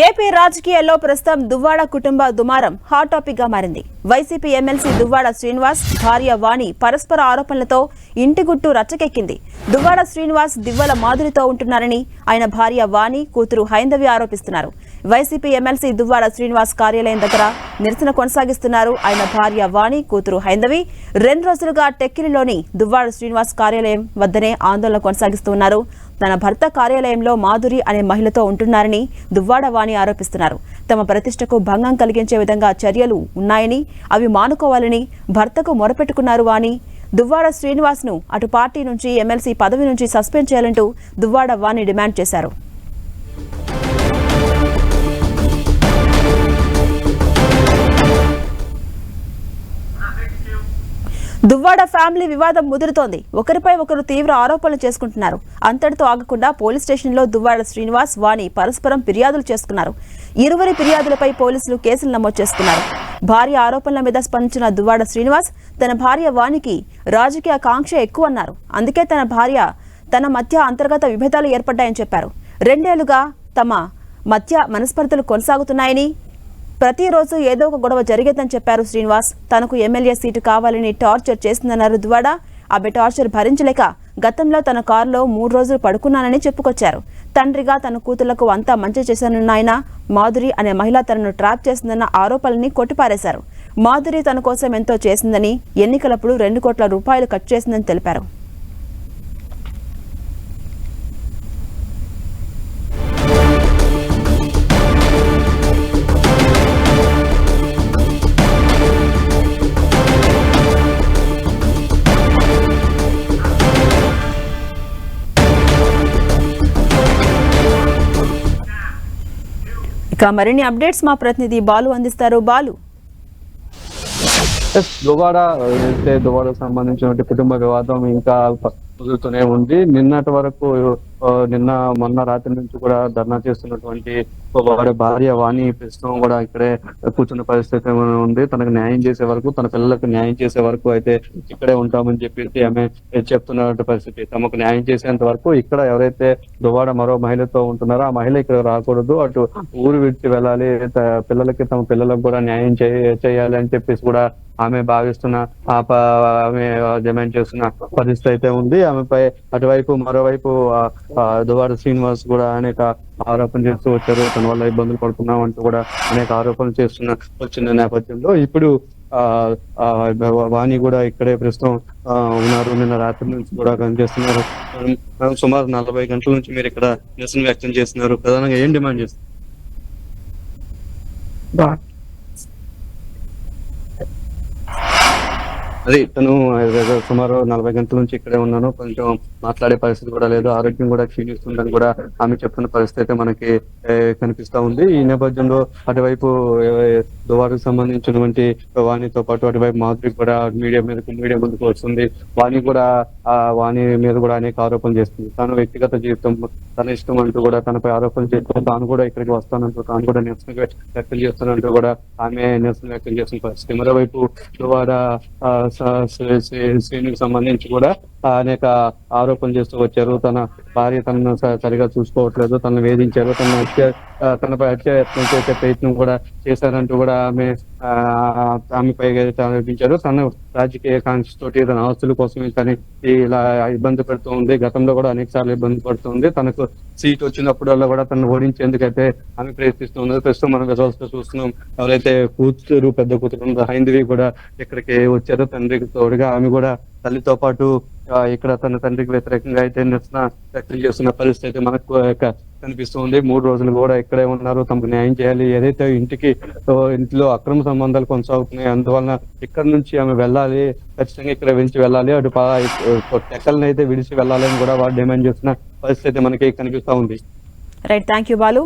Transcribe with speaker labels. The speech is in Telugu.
Speaker 1: ఏపీ రాజకీయాల్లో ప్రస్తుతం దువ్వాడ కుటుంబ దుమారం హాట్ టాపిక్ గా మారింది. వైసీపీ ఎమ్మెల్సీ దువ్వాడ శ్రీనివాస్ భార్య వాణి పరస్పర ఆరోపణలతో ఇంటి గుట్టు రచ్చకెక్కింది. దువ్వాడ శ్రీనివాస్ దివ్వల మాధురితో ఉంటున్నారని ఆయన భార్య వాణి, కూతురు హైందవి ఆరోపిస్తున్నారు. వైసీపీ ఎమ్మెల్సీ దువ్వాడ శ్రీనివాస్ కార్యాలయం దగ్గర నిరసన కొనసాగిస్తున్నారు. ఆయన భార్య వాణి, కూతురు హైందవి 2 రోజులుగా టెక్కిలిలోని దువ్వాడ శ్రీనివాస్ కార్యాలయం వద్దనే ఆందోళన కొనసాగిస్తున్నారు. తన భర్త కార్యాలయంలో మాధురి అనే మహిళతో ఉంటున్నారని దువ్వాడ వాణి ఆరోపిస్తున్నారు. తమ ప్రతిష్టకు భంగం కలిగించే విధంగా చర్యలు ఉన్నాయని, అవి మానుకోవాలని భర్తకు మొరపెట్టుకున్నారు. వాణి దువ్వాడ శ్రీనివాస్ ను అటు పార్టీ నుంచి, ఎమ్మెల్సీ పదవి నుంచి సస్పెండ్ చేయాలంటూ దువ్వాడ వాణి డిమాండ్ చేశారు. దువ్వాడ ఫ్యామిలీ వివాదం ముదురుతోంది. ఒకరిపై ఒకరు తీవ్ర ఆరోపణలు చేసుకుంటున్నారు. అంతటితో ఆగకుండా పోలీస్ స్టేషన్లో దువ్వాడ శ్రీనివాస్, వాణి పరస్పరం ఫిర్యాదులు చేసుకున్నారు. ఇరువురి ఫిర్యాదులపై పోలీసులు కేసులు నమోదు చేసుకున్నారు. భార్య ఆరోపణల మీద స్పందించిన దువ్వాడ శ్రీనివాస్ తన భార్య వాణికి రాజకీయ కాంక్ష ఎక్కువన్నారు. అందుకే తన మధ్య అంతర్గత విభేదాలు ఏర్పడ్డాయని చెప్పారు. 2 ఏళ్లుగా తమ మధ్య మనస్పర్ధలు కొనసాగుతున్నాయని, ప్రతిరోజు ఏదో ఒక గొడవ జరిగేదని చెప్పారు శ్రీనివాస్. తనకు ఎమ్మెల్యే సీటు కావాలని టార్చర్ చేసిందన్నారు దువ్వాడ. ఆమె టార్చర్ భరించలేక గతంలో తన కారులో 3 రోజులు పడుకున్నానని చెప్పుకొచ్చారు. తండ్రిగా తన కూతుళ్లకు అంతా మంచి చేశానన్న ఆయన, మాధురి అనే మహిళ తనను ట్రాప్ చేసిందన్న ఆరోపణల్ని కొట్టిపారేశారు. మాధురి తన కోసం ఎంతో చేసిందని, ఎన్నికలప్పుడు 2 కోట్ల రూపాయలు ఖర్చు చేసిందని తెలిపారు. ఇక మరిన్ని అప్డేట్స్ మా ప్రతినిధి బాలు అందిస్తారు. బాలు,
Speaker 2: దువ్వాడ సంబంధించిన కుటుంబ వివాదం ఇంకా కుదురుతూనే ఉంది. నిన్నటి వరకు మొన్న రాత్రి నుంచి కూడా ధర్నా చేస్తున్నటువంటి వాడి భార్య వాణి ప్రస్తుతం కూడా ఇక్కడే కూర్చున్న పరిస్థితి ఉంది. తనకు న్యాయం చేసే వరకు, తన పిల్లలకు న్యాయం చేసే వరకు అయితే ఇక్కడే ఉంటామని చెప్పేసి ఆమె చెప్తున్న పరిస్థితి. తమకు న్యాయం చేసేంత వరకు ఇక్కడ ఎవరైతే దువ్వాడ మరో మహిళతో ఉంటున్నారో ఆ మహిళ ఇక్కడ రాకూడదు, అటు ఊరు విడిచి వెళ్ళాలి, తమ పిల్లలకు కూడా న్యాయం చేయాలి అని చెప్పేసి కూడా ఆమె భావిస్తున్న ఆమె డిమాండ్ చేస్తున్న పరిస్థితి అయితే ఉంది. ఆమెపై అటువైపు మరోవైపు దువ్వాడ శ్రీనివాస్ కూడా అనేక ఆరోపణలు చేస్తూ వచ్చారు. తన వల్ల ఇబ్బందులు పడుతున్నాం అంటూ కూడా అనేక ఆరోపణలు వచ్చిన నేపథ్యంలో ఇప్పుడు వాణి కూడా ఇక్కడే ప్రస్తుతం ఉన్నారు. నిన్న రాత్రి నుంచి కూడా పనిచేస్తున్నారు. సుమారు 40 గంటల నుంచి మీరు ఇక్కడ నిరసన వ్యక్తం చేస్తున్నారు. ప్రధానంగా ఏం డిమాండ్ చేస్తున్నారు? అది తను సుమారు 40 గంటల నుంచి ఇక్కడే ఉన్నాను, కొంచెం మాట్లాడే పరిస్థితి కూడా లేదు, ఆరోగ్యం కూడా క్షీణిస్తుందని కూడా ఆమె చెప్తున్న పరిస్థితి అయితే మనకి కనిపిస్తా ఉంది. ఈ నేపథ్యంలో అటువైపు దువ్వాడకు సంబంధించినటువంటి వాణితో పాటు అటువైపు మాధురి కూడా మీడియా ముందుకు వస్తుంది. వాణి మీద కూడా అనేక ఆరోపణలు చేస్తుంది. తను వ్యక్తిగత జీవితం తన ఇష్టం అంటూ కూడా తనపై ఆరోపణలు చేస్తూ తాను కూడా ఇక్కడికి వస్తానంటూ, తాను కూడా నిరసన వ్యక్తం చేస్తానంటూ కూడా ఆమె నిరసన వ్యక్తం చేస్తున్న పరిస్థితి. మరోవైపు దువ్వాడ శ్రేణికి సంబంధించి కూడా అనేక ఆరోపణలు చేస్తూ వచ్చారు. తన భార్య తనను సరిగా చూసుకోవట్లేదు, తనను వేధించారు, తనపై హత్యాయత్నం చేసే ప్రయత్నం కూడా చేశారంటూ కూడా ఆమెపై ఆరోపించారు. తన రాజకీయ కాంక్షతోటి తన ఆస్తుల కోసమే తను ఇలా ఇబ్బంది పెడుతూ ఉంది. గతంలో కూడా అనేక సార్లు ఇబ్బంది పడుతుంది. తనకు సీట్ వచ్చినప్పుడల్లా కూడా తను ఓడించేందుకైతే ఆమె ప్రయత్నిస్తుంది. ప్రస్తుతం మనం రిజల్ట్స్ లో చూస్తున్నాం. ఎవరైతే పెద్ద కూతురు హైందవి కూడా ఇక్కడికి వచ్చారో తండ్రికి తోడుగా, ఆమె కూడా తల్లితో పాటు ఇక్కడ తన తండ్రికి వ్యతిరేకంగా అయితే నిరసన వ్యక్తం చేస్తున్న పరిస్థితి మనకు కనిపిస్తుంది. 3 రోజులు కూడా ఇక్కడే ఉన్నారు, తమకు న్యాయం చేయాలి. ఏదైతే ఇంట్లో అక్రమ సంబంధాలు కొనసాగుతున్నాయి, అందువలన ఇక్కడ నుంచి ఆమె వెళ్ళాలి, ఖచ్చితంగా ఇక్కడ విడిచి వెళ్ళాలి, అటు టెక్కల్ని అయితే విడిచి వెళ్ళాలి అని కూడా వారు డిమాండ్ చేస్తున్న పరిస్థితి మనకి కనిపిస్తా ఉంది.
Speaker 1: Right, thank you Balu.